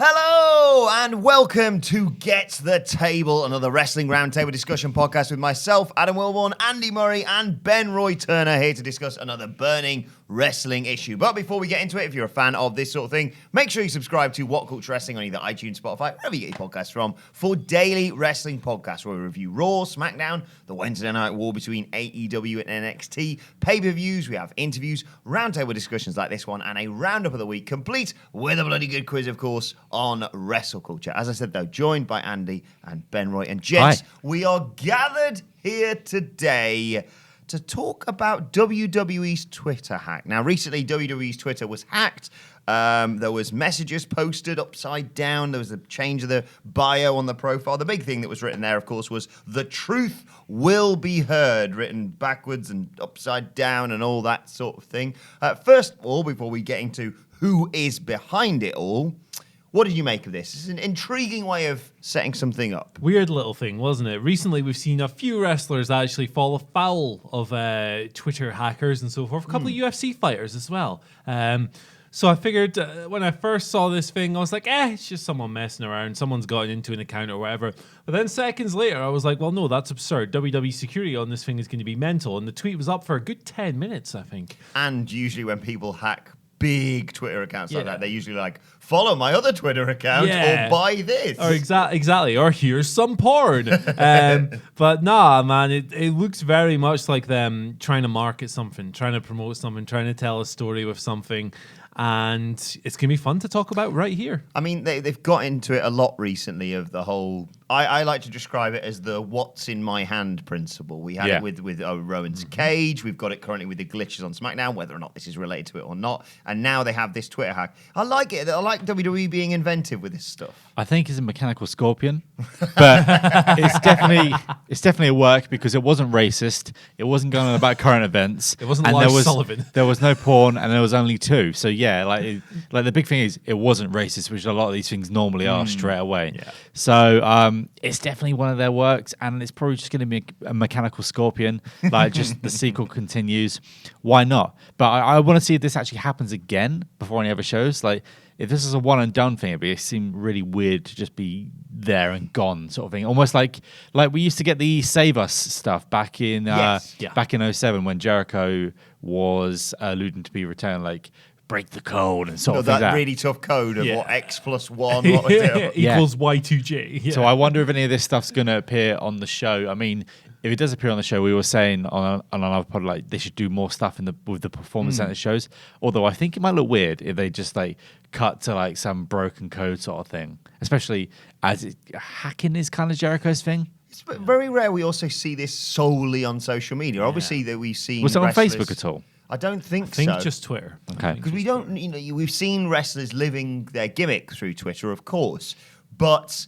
Hello and welcome to Get the Table, another wrestling roundtable discussion podcast with myself, Adam Wilborn, Andy Murray, and Ben Roy Turner here to discuss another burning wrestling issue. But before we get into it, if you're a fan of this sort of thing, make sure you subscribe to WhatCulture Wrestling on either iTunes, Spotify, wherever you get your podcasts from, for daily wrestling podcasts where we review Raw, SmackDown, the Wednesday night war between AEW and NXT, pay-per-views, we have interviews, roundtable discussions like this one, and a roundup of the week, complete with a bloody good quiz, of course, on WrestleCulture. As I said, though, joined by Andy and Ben Roy. And gents, Hi. We are gathered here today to talk about WWE's Twitter hack. Now, recently, WWE's Twitter was hacked. There was messages posted upside down. There was a change of the bio on the profile. The big thing that was written there, of course, was "The truth will be heard," written backwards and upside down and all that sort of thing. First of all, before we get into who is behind it all, what did you make of this? It's an intriguing way of setting something up. Weird little thing, wasn't it? Recently, we've seen a few wrestlers actually fall afoul of Twitter hackers and so forth. A couple of UFC fighters as well. So I figured when I first saw this thing, I was like, it's just someone messing around. Someone's gotten into an account or whatever. But then seconds later, I was like, well, no, that's absurd. WWE security on this thing is going to be mental. And the tweet was up for a good 10 minutes, I think. And usually when people hack big Twitter accounts like that, they're usually like, follow my other Twitter account or buy this. Or exactly. Or here's some porn. But nah, man, it looks very much like them trying to market something, trying to promote something, trying to tell a story with something. And it's going to be fun to talk about right here. I mean, they've got into it a lot recently of the whole... I like to describe it as the what's in my hand principle. We had it with Rowan's Cage. We've got it currently with the glitches on SmackDown, whether or not this is related to it or not. And now they have this Twitter hack. I like it. I like WWE being inventive with this stuff. I think it's a mechanical scorpion, but it's definitely a work because it wasn't racist. It wasn't going on about current events. It wasn't Lars Sullivan. There was no porn, and there was only two. So yeah, like the big thing is it wasn't racist, which a lot of these things normally are straight away. Yeah. So it's definitely one of their works, and it's probably just going to be a mechanical scorpion. Like just the sequel continues. Why not? But I want to see if this actually happens again before any other shows. Like if this is a one and done thing, it seemed really weird to just be there and gone sort of thing. Almost like we used to get the Save Us stuff back in back in 07 when Jericho was alluding to be returned, like break the code and sort of that really tough code of what X plus 1 what was it? Equals Y2J. Yeah. So I wonder if any of this stuff's going to appear on the show. I mean, if it does appear on the show, we were saying on another pod, like they should do more stuff with the performance center shows. Although I think it might look weird if they just like cut to like some broken code sort of thing, especially as hacking is kind of Jericho's thing. It's very rare we also see this solely on social media. Obviously that we've seen. Was it on Facebook at all? I don't think so. I think just Twitter. Okay. Because we don't, we've seen wrestlers living their gimmick through Twitter, of course, but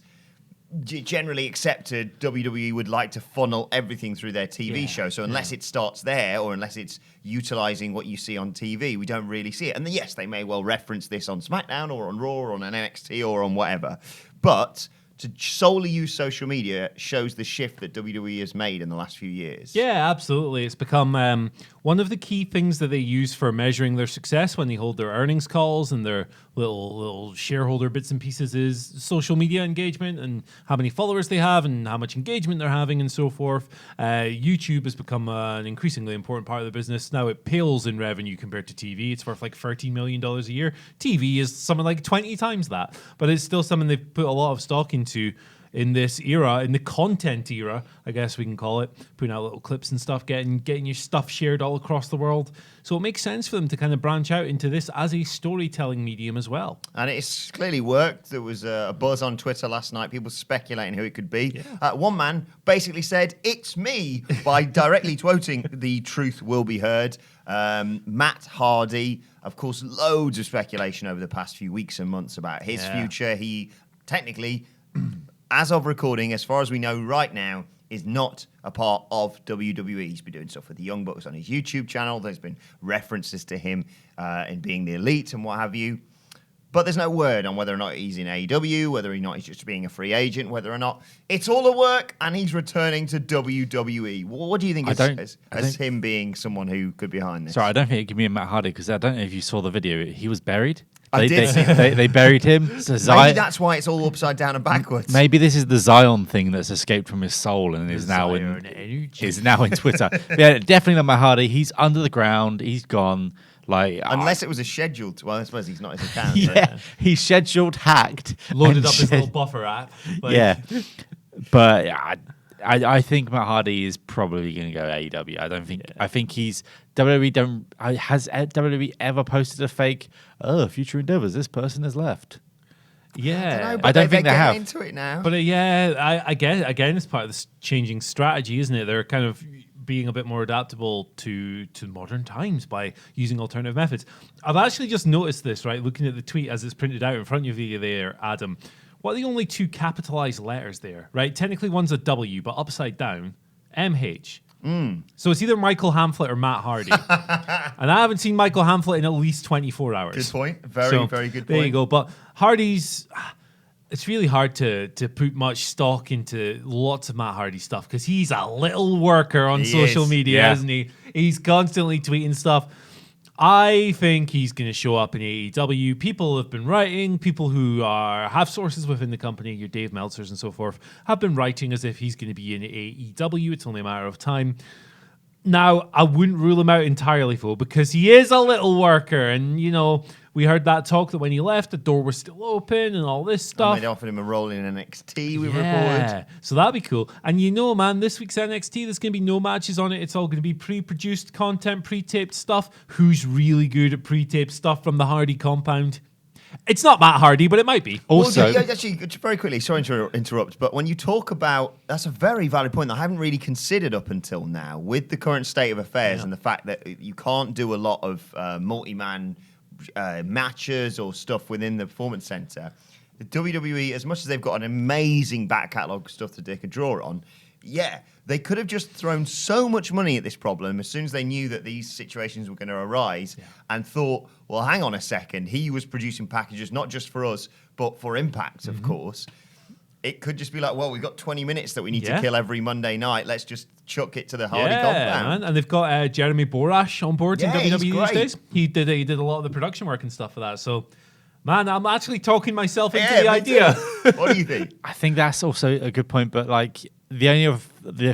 generally accepted WWE would like to funnel everything through their TV show. So unless it starts there or unless it's utilizing what you see on TV, we don't really see it. And yes, they may well reference this on SmackDown or on Raw or on NXT or on whatever. But to solely use social media shows the shift that WWE has made in the last few years. Yeah, absolutely. It's become one of the key things that they use for measuring their success when they hold their earnings calls and their little shareholder bits and pieces is social media engagement and how many followers they have and how much engagement they're having and so forth. YouTube has become an increasingly important part of the business. Now it pales in revenue compared to TV. It's worth like $13 million a year. TV is something like 20 times that, but it's still something they've put a lot of stock into in this era, in the content era, I guess we can call it, putting out little clips and stuff, getting your stuff shared all across the world. So it makes sense for them to kind of branch out into this as a storytelling medium as well. And it's clearly worked. There was a buzz on Twitter last night, people speculating who it could be. Yeah. One man basically said, "It's me," by directly quoting "The truth will be heard." Matt Hardy, of course, loads of speculation over the past few weeks and months about his future. He technically, as of recording, as far as we know right now, is not a part of WWE. He's been doing stuff with the Young Bucks on his YouTube channel. There's been references to him in being the Elite and what have you. But there's no word on whether or not he's in AEW, whether or not he's just being a free agent, whether or not it's all a work and he's returning to WWE. What do you think as him being someone who could be behind this? Sorry, I don't think it could be Matt Hardy because I don't know if you saw the video. He was buried. I did see that. They buried him. So Maybe that's why it's all upside down and backwards. Maybe this is the Zion thing that's escaped from his soul and is now in Twitter. Yeah, definitely not Matt Hardy. He's under the ground. He's gone. Like unless it was a scheduled. Well, I suppose he's not his account. Yeah, he's scheduled, hacked, loaded up his little buffer app. Yeah, but I think Matt Hardy is probably going to go AEW. I don't think. I think he's WWE. Has WWE ever posted a fake? Oh, future endeavors. This person has left. Yeah, I don't think they have. Into it now. But I guess again, it's part of this changing strategy, isn't it? They're kind of being a bit more adaptable to modern times by using alternative methods. I've actually just noticed this, right? Looking at the tweet as it's printed out in front of you there, Adam. What are the only two capitalized letters there, right? Technically one's a W, but upside down, MH. So it's either Michael Hamflett or Matt Hardy. And I haven't seen Michael Hamflett in at least 24 hours. Good point. Very good point. There you go. But Hardy's... It's really hard to put much stock into lots of Matt Hardy stuff because he's a little worker on social media, isn't he? He's constantly tweeting stuff. I think he's going to show up in AEW. People have been writing, people who have sources within the company, your Dave Meltzers and so forth, have been writing as if he's going to be in AEW. It's only a matter of time. Now, I wouldn't rule him out entirely, though, because he is a little worker. And, you know, we heard that talk that when he left, the door was still open and all this stuff. And they offered him a role in NXT, we reported. So that'd be cool. And you know, man, this week's NXT, there's going to be no matches on it. It's all going to be pre-produced content, pre-taped stuff. Who's really good at pre-taped stuff from the Hardy compound? It's not Matt Hardy, but it might be. Also, actually, very quickly, sorry to interrupt, but when you talk about, that's a very valid point that I haven't really considered up until now, with the current state of affairs and the fact that you can't do a lot of multi-man matches or stuff within the Performance Center. The WWE, as much as they've got an amazing back catalogue stuff that they could draw on, they could have just thrown so much money at this problem as soon as they knew that these situations were going to arise and thought, well, hang on a second, he was producing packages not just for us, but for Impact, of course. It could just be like, well, we've got 20 minutes that we need to kill every Monday night. Let's just chuck it to the Hardy compound. Man. And they've got Jeremy Borash on board in WWE these days. He did a lot of the production work and stuff for that. So, man, I'm actually talking myself into the idea. What do you think? I think that's also a good point, but like the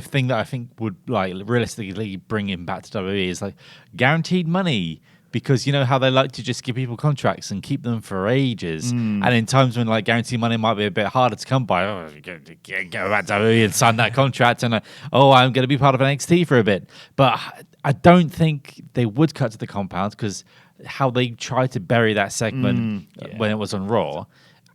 thing that I think would like realistically bring him back to WWE is like guaranteed money. Because you know how they like to just give people contracts and keep them for ages. And in times when like guaranteed money might be a bit harder to come by, go back to WWE and sign that contract and I'm going to be part of NXT for a bit. But I don't think they would cut to the compound because how they tried to bury that segment when it was on Raw,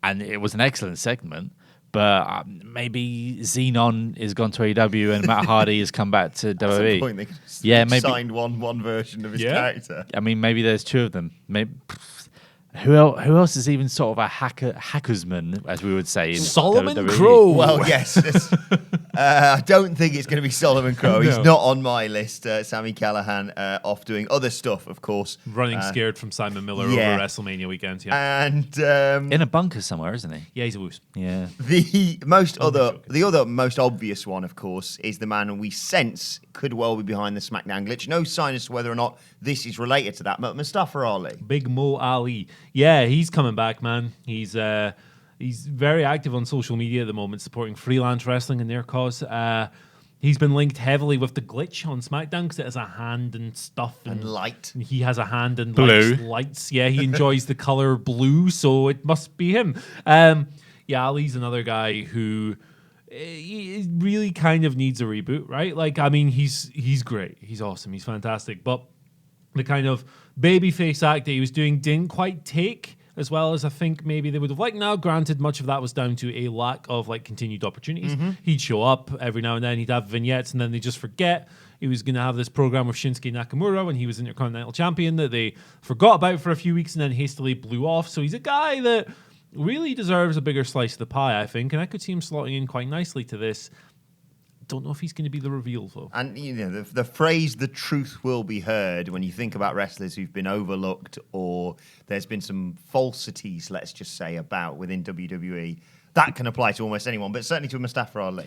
and it was an excellent segment. But maybe Xenon is gone to AEW and Matt Hardy has come back to WWE. At some point they could maybe signed one version of his character. I mean, maybe there's two of them. Maybe who else is even sort of a hackersman, as we would say? In Solomon WWE? Crow. Well, yes. I don't think it's going to be Solomon Crow. He's not on my list. Sami Callihan off doing other stuff, of course. Running scared from Simon Miller over WrestleMania weekend. Yeah. And in a bunker somewhere, isn't he? Yeah, he's a woos. Yeah. The other most obvious one, of course, is the man we sense could well be behind the SmackDown glitch. No sign as to whether or not this is related to that, but Mustafa Ali. Big Mo Ali. Yeah, he's coming back, man. He's very active on social media at the moment, supporting freelance wrestling and their cause. He's been linked heavily with the glitch on SmackDown because it has a hand and stuff. And light. And he has a hand and blue. Lights. Yeah, he enjoys the color blue, so it must be him. Ali's another guy who he really kind of needs a reboot, right? Like, I mean, he's great. He's awesome. He's fantastic. But the kind of babyface act that he was doing didn't quite take as well as I think maybe they would have liked. Now, granted, much of that was down to a lack of like continued opportunities. He'd show up every now and then, he'd have vignettes, and then they just forget he was going to have this program with Shinsuke Nakamura when he was Intercontinental Champion that they forgot about for a few weeks and then hastily blew off. So he's a guy that really deserves a bigger slice of the pie, I think, and I could see him slotting in quite nicely to this. don't know if he's going to be the reveal, though. And the phrase "the truth will be heard" when you think about wrestlers who've been overlooked or there's been some falsities, let's just say, about within WWE. That can apply to almost anyone, but certainly to Mustafa Ali.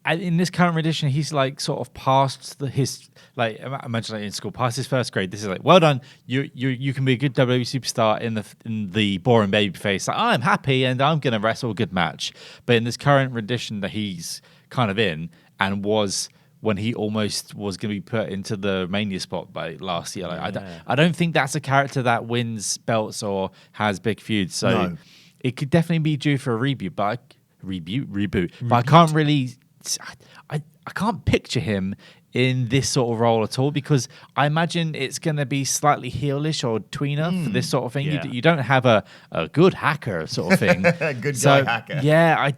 In this current edition, he's like sort of past his like imagine like in school, past his first grade. This is like, well done, you can be a good WWE superstar in the boring baby face. Like, I'm happy and I'm gonna wrestle a good match. But in this current rendition that he's kind of in and was when he almost was going to be put into the Mania spot by last year. Like, I don't think that's a character that wins belts or has big feuds. So. No. It could definitely be due for a reboot, but But I can't really, I can't picture him in this sort of role at all because I imagine it's going to be slightly heelish or tweener for this sort of thing. Yeah. You don't have a good hacker sort of thing. Good guy hacker. Yeah,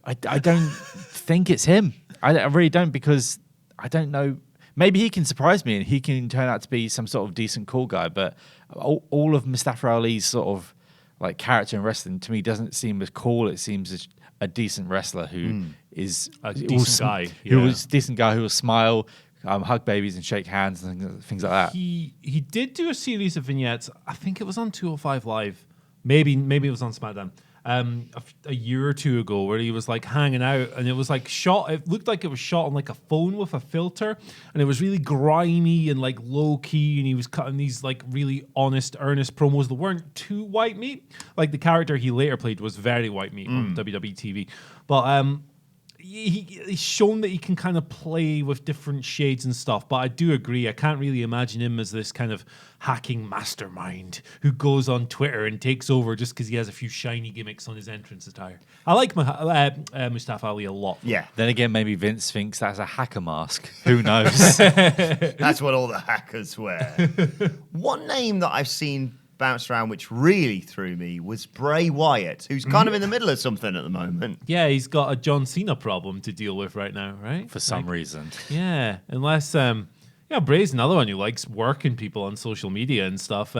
I don't think it's him. I really don't because I don't know. Maybe he can surprise me and he can turn out to be some sort of decent cool guy. But all of Mustafa Ali's sort of like character in wrestling to me doesn't seem as cool. It seems as a decent wrestler who is a decent guy. Who was a decent guy who will smile, hug babies and shake hands and things like that. He did do a series of vignettes. I think it was on 205 Live. Maybe it was on SmackDown. A year or two ago where he was like hanging out and it was like shot, it looked like it was shot on like a phone with a filter and it was really grimy and like low key and he was cutting these like really honest, earnest promos that weren't too white meat. Like the character he later played was very white meat on WWE TV. But he's shown that he can kind of play with different shades and stuff, but I do agree. I can't really imagine him as this kind of hacking mastermind who goes on Twitter and takes over just because he has a few shiny gimmicks on his entrance attire. I like Mustafa Ali a lot. Yeah. Then again, maybe Vince thinks that's a hacker mask. Who knows? That's what all the hackers wear. One name that I've seen bounced around which really threw me was Bray Wyatt, who's kind of in the middle of something at the moment. Yeah, he's got a John Cena problem to deal with right now, right? For some reason. Yeah, unless Bray's another one who likes working people on social media and stuff.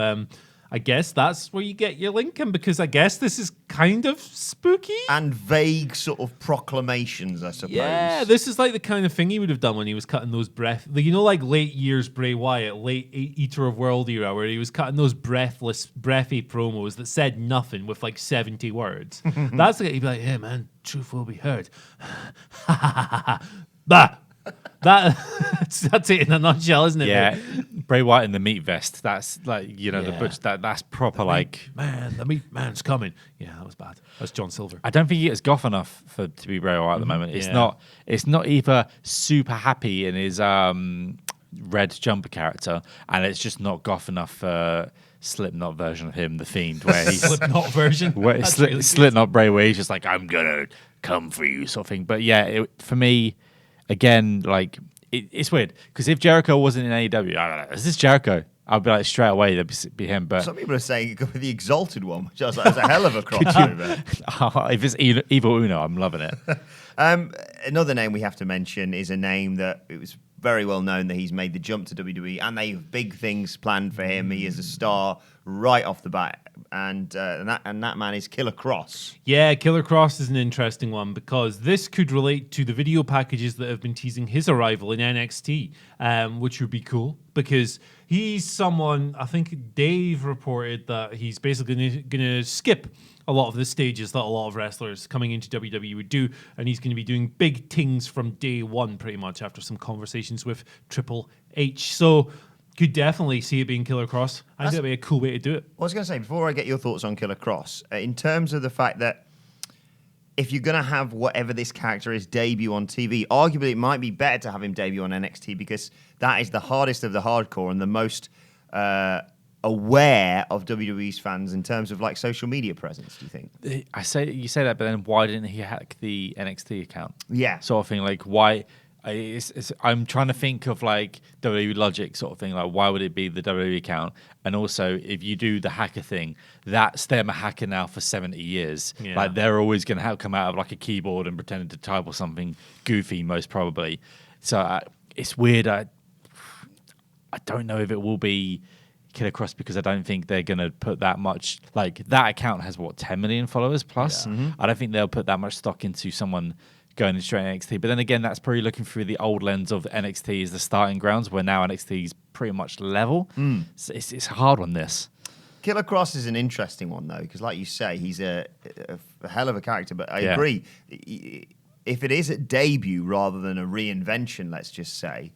I guess that's where you get your Lincoln because I guess this is kind of spooky. And vague sort of proclamations, I suppose. Yeah, this is like the kind of thing he would have done when he was cutting those like late years Bray Wyatt, late Eater of World era, where he was cutting those breathy promos that said nothing with like 70 words. That's like, he'd be like, hey man, truth will be heard. Bah! That's it in a nutshell, isn't it? Yeah, Bray Wyatt in the meat vest. That's like the butch. That's proper the meat man's coming. Yeah, that was bad. That's John Silver. I don't think he gets goth enough to be Bray Wyatt at the moment. It's not. It's not either super happy in his red jumper character, and it's just not goth enough for Slipknot version of him, the Fiend, where he's Slipknot version. Where Slipknot Bray, where he's just like, I'm gonna come for you, sort of thing. But yeah, for me. Again, like it's weird because if Jericho wasn't in AEW, I don't know, is this Jericho? I'd be like straight away that'd be him. But some people are saying it could be the Exalted One, which I was like, that's a hell of a crossover. If it's Evil Uno, I'm loving it. Another name we have to mention is a name that it was very well known that he's made the jump to WWE, and they have big things planned for him. He is a star right off the bat, and that man is Killer Kross. Yeah, Killer Kross is an interesting one because this could relate to the video packages that have been teasing his arrival in NXT, which would be cool because he's someone, I think Dave reported that he's basically going to skip a lot of the stages that a lot of wrestlers coming into WWE would do, and he's going to be doing big things from day one pretty much after some conversations with Triple H. So could definitely see it being Killer Kross. I think that'd be a cool way to do it. I was going to say, before I get your thoughts on Killer Kross, in terms of the fact that if you're going to have whatever this character is debut on TV, arguably it might be better to have him debut on NXT because that is the hardest of the hardcore and the most aware of WWE's fans in terms of like social media presence. Do you think? You say that, but then why didn't he hack the NXT account? Yeah, sort of thing. Like why? I'm trying to think of like WWE logic sort of thing. Like why would it be the WWE account? And also, if you do the hacker thing, that's them a hacker now for 70 years. Yeah. Like they're always going to come out of like a keyboard and pretend to type or something goofy, most probably. So it's weird. I don't know if it will be Killer Kross because I don't think they're going to put that much. Like that account has 10 million followers plus. Yeah. Mm-hmm. I don't think they'll put that much stock into someone going straight to NXT. But then again, that's probably looking through the old lens of NXT as the starting grounds, where now NXT is pretty much level. So it's hard on this. Killer Cross is an interesting one, though, because like you say, he's a hell of a character. But I agree. If it is a debut rather than a reinvention, let's just say,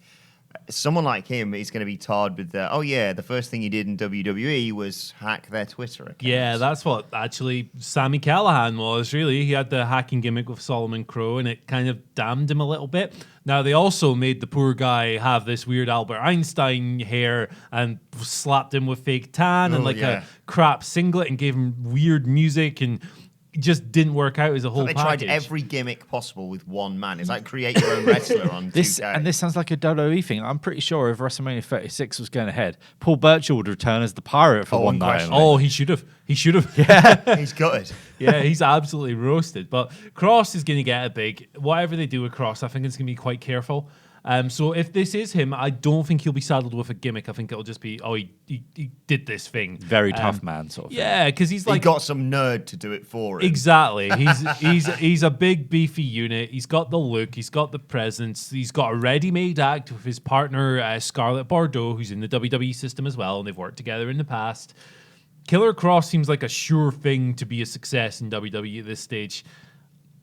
someone like him is going to be tarred with the first thing he did in WWE was hack their Twitter account. Yeah, that's what actually Sami Callihan was, really. He had the hacking gimmick with Solomon Crowe, and it kind of damned him a little bit. Now, they also made the poor guy have this weird Albert Einstein hair and slapped him with fake tan and a crap singlet and gave him weird music, and it just didn't work out as a whole They package. tried every gimmick possible with one man. It's like create your own wrestler on this. 2K. And this sounds like a WWE thing. I'm pretty sure if WrestleMania 36 was going ahead, Paul Burchill would return as the pirate for one night. Oh, he should have. He should have. Yeah. He's gutted. Yeah, he's absolutely roasted. But Cross is going to get a big. Whatever they do with Cross, I think it's going to be quite careful. So if this is him, I don't think he'll be saddled with a gimmick. I think it'll just be, he did this thing. Very tough man sort of thing. Yeah, because he's He like... got some nerd to do it for him. Exactly. He's a big, beefy unit. He's got the look. He's got the presence. He's got a ready-made act with his partner, Scarlett Bordeaux, who's in the WWE system as well, and they've worked together in the past. Killer Cross seems like a sure thing to be a success in WWE at this stage.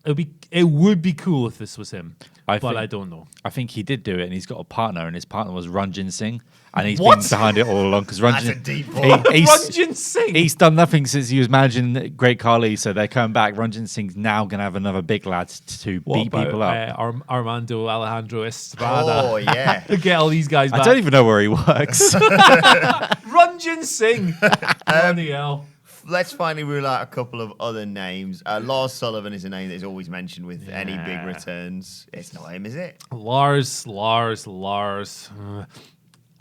It would be cool if this was him, but I don't know. I think he did do it, and he's got a partner, and his partner was Ranjin Singh, and he's What? been behind it all along. Because That's a deep one. Ranjin Singh. He's done nothing since he was managing Great Khali, so they're coming back. Ranjin Singh's now going to have another big lad to beat people up. Armando Alejandro Estrada. Oh, yeah. Get all these guys back. I don't even know where he works. Ranjin Singh. Bloody hell. Let's finally rule out a couple of other names. Lars Sullivan is a name that is always mentioned with any big returns. It's not him, is it? Lars.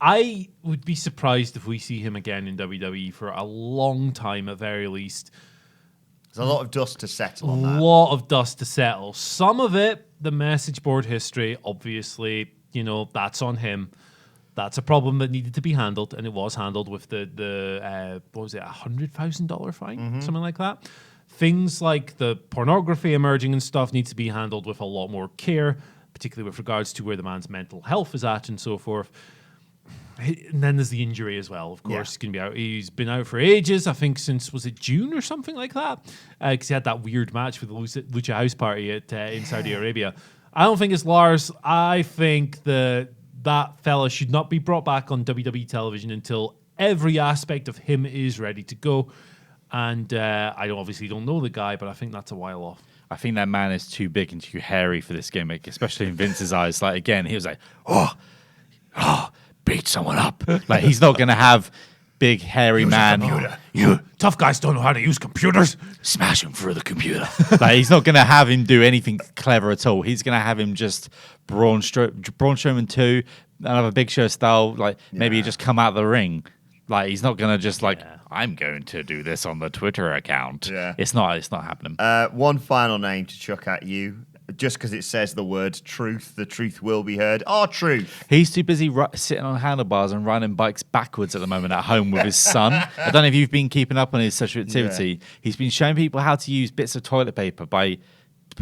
I would be surprised if we see him again in WWE for a long time at very least. There's a lot of dust to settle A on that. lot of dust to settle. Some of it, the message board history, obviously, that's on him. That's a problem that needed to be handled, and it was handled with the what was it, $100,000 fine, something like that. Things like the pornography emerging and stuff needs to be handled with a lot more care, particularly with regards to where the man's mental health is at and so forth. And then there's the injury as well, of course. He's going to be out. He's been out for ages, I think since, was it June or something like that? Because he had that weird match with the Lucha House Party in Saudi Arabia. I don't think it's Lars. I think that fella should not be brought back on WWE television until every aspect of him is ready to go. And I obviously don't know the guy, but I think that's a while off. I think that man is too big and too hairy for this gimmick, especially in Vince's eyes. Like, again, he was like, beat someone up. Like, he's not going to have big, hairy man. You tough guys don't know how to use computers. Smash him through the computer. Like, he's not going to have him do anything clever at all. He's going to have him just Braun Strowman 2, another Big Show style. Like, maybe he just come out of the ring. Like, he's not going to just I'm going to do this on the Twitter account. Yeah. It's not happening. One final name to chuck at you. Just because it says the word truth, the truth will be heard. R-Truth. He's too busy sitting on handlebars and riding bikes backwards at the moment at home with his son. I don't know if you've been keeping up on his social activity. Yeah. He's been showing people how to use bits of toilet paper by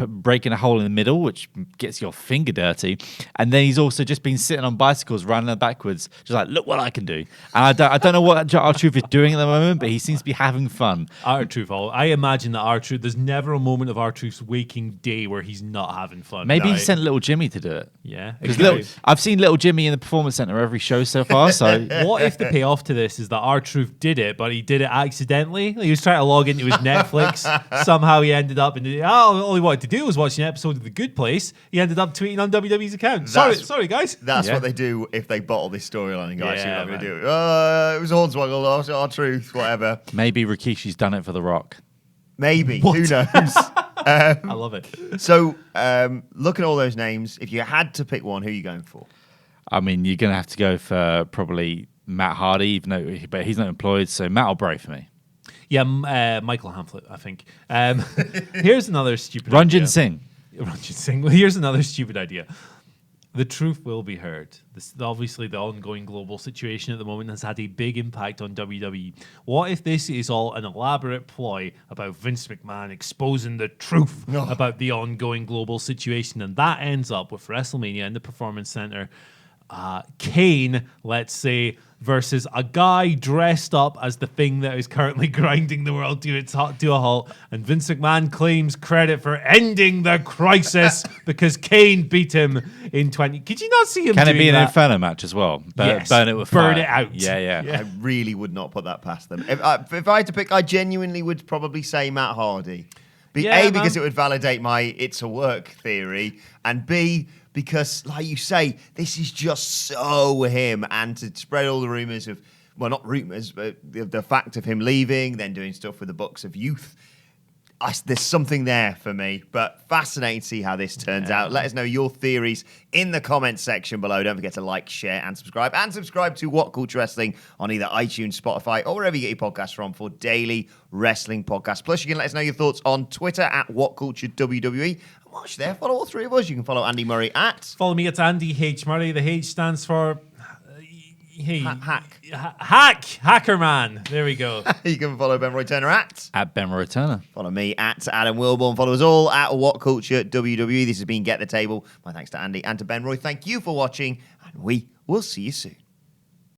breaking a hole in the middle, which gets your finger dirty. And then he's also just been sitting on bicycles, running backwards, just like, look what I can do. And I don't know what R-Truth is doing at the moment, but he seems to be having fun. R-Truth, I imagine that R-Truth, there's never a moment of R-Truth's waking day where he's not having fun. Maybe he sent little Jimmy to do it. Yeah. Because I've seen little Jimmy in the Performance Center every show so far. So what if the payoff to this is that R-Truth did it, but he did it accidentally? He was trying to log into his Netflix. Somehow he ended up all he wanted to do was watch an episode of The Good Place. He ended up tweeting on WWE's account. Sorry, guys. That's what they do if they bottle this storyline and go, actually, we're not going to do it. It was Hornswoggle, R-Truth, whatever. Maybe Rikishi's done it for The Rock. Maybe. What? Who knows? I love it. So, looking at all those names, if you had to pick one, who are you going for? I mean, you're going to have to go for probably Matt Hardy, but he's not employed, so Matt or Bray for me. Yeah, Michael Hamflet, I think. Here's another stupid idea. Ranjin Singh. Ranjin Singh. Well, here's another stupid idea. The truth will be heard. Obviously, the ongoing global situation at the moment has had a big impact on WWE. What if this is all an elaborate ploy about Vince McMahon exposing the truth about the ongoing global situation, and that ends up with WrestleMania in the Performance Center, Kane, let's say, versus a guy dressed up as the thing that is currently grinding the world to a halt, and Vince McMahon claims credit for ending the crisis because Kane beat him in 20. Could you not see him? Can it doing be an that? Inferno match as well? Yes. Burn it with Burn fire. it out. Yeah. I really would not put that past them. If I had to pick, I genuinely would probably say Matt Hardy. Because it would validate my "it's a work" theory, and B, because, like you say, this is just so him, and to spread all the rumors of, well, not rumors, but the fact of him leaving, then doing stuff with the Bucks of Youth. There's something there for me, but fascinating to see how this turns out. Let us know your theories in the comments section below. Don't forget to like, share, and subscribe. And subscribe to What Culture Wrestling on either iTunes, Spotify, or wherever you get your podcasts from for daily wrestling podcasts. Plus, you can let us know your thoughts on Twitter at WhatCultureWWE. And watch there, follow all three of us. You can follow Andy Murray at... Follow me at Andy H. Murray. The H stands for... Hacker Man. There we go. You can follow Ben Roy Turner at Ben Roy Turner. Follow me at Adam Wilborn. Follow us all at What Culture WWE. This has been Get the Table. My thanks to Andy and to Ben Roy. Thank you for watching, and we will see you soon.